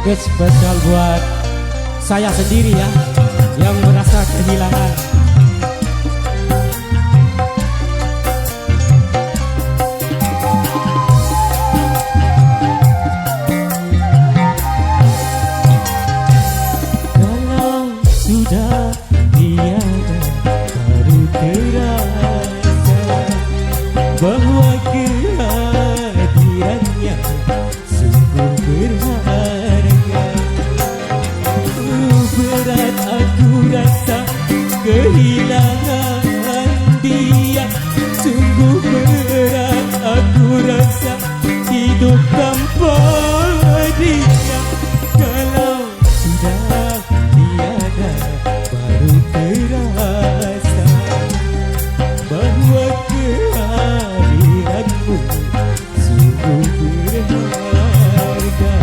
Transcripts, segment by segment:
Oke, spesial buat saya sendiri ya, yang merasa kehilangan. Kalau sudah tiada, baru terasa bahwa kehadirannya sungguh berharga. Berat aku rasa kehilangan dia, sungguh berat aku rasa hidup tanpa dia. Kalau sudah tiada, baru terasa bahwa kehadiranmu sungguh berharga.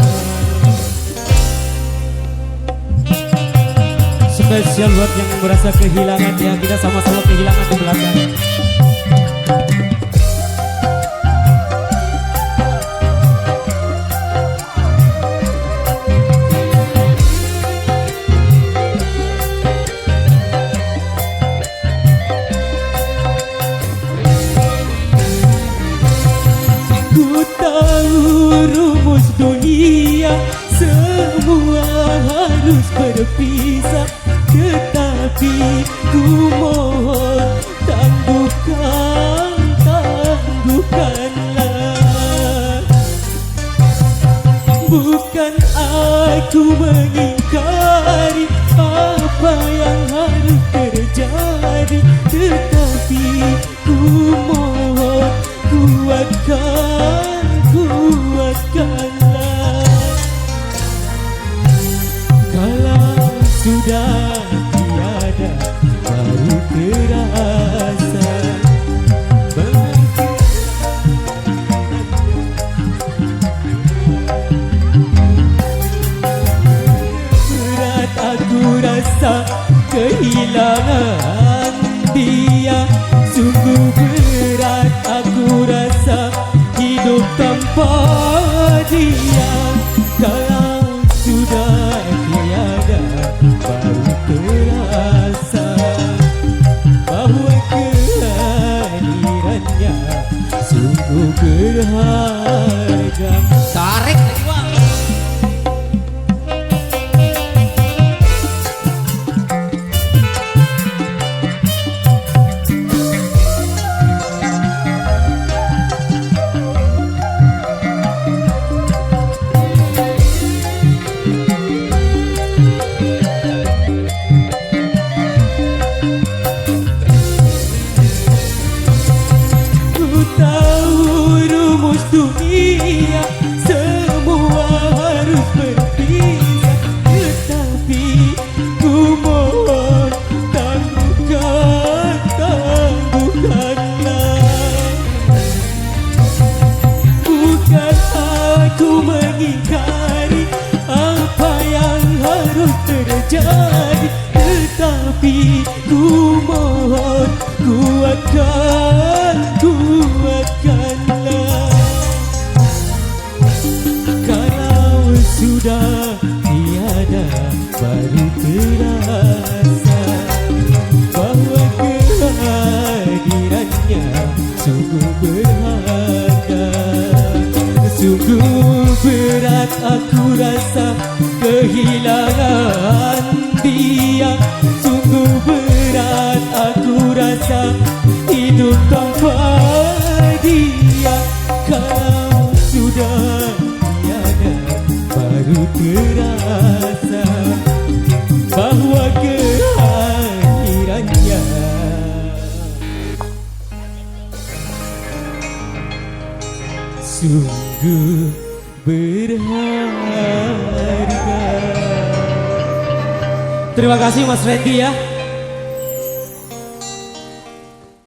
Spesial buat yang merasa kehilangan ya, kita sama-sama kehilangan di belakang. Ku tahu rumus dunia, semua harus berpisah, tetapi ku mohon tangguhkanlah. Bukan aku mengingkari apa yang harus terjadi, tetapi ku mohon kuatkanlah. Kalau sudah tiada, baru terasa berat aku rasa kehilangan dia, sungguh berat aku rasa hidup tanpa dia. Kalau sudah tiada, baru terasa bahwa kehadirannya sungguh berharga. Tarik dunia, semua harus berpisah, tetapi ku mohon tangguhkanlah. Bukan aku mengingkari apa yang harus terjadi, tetapi ku mohon kuatkanlah. Sudah tiada, baru terasa bahwa kehadirannya sungguh berharga. Sungguh berat aku rasa kehilangan dia, sungguh berat aku rasa hidup tanpa dia. Kalau sudah tiada, baru terasa bahwa kehadirannya sungguh berharga. Terima kasih Mas Randy ya.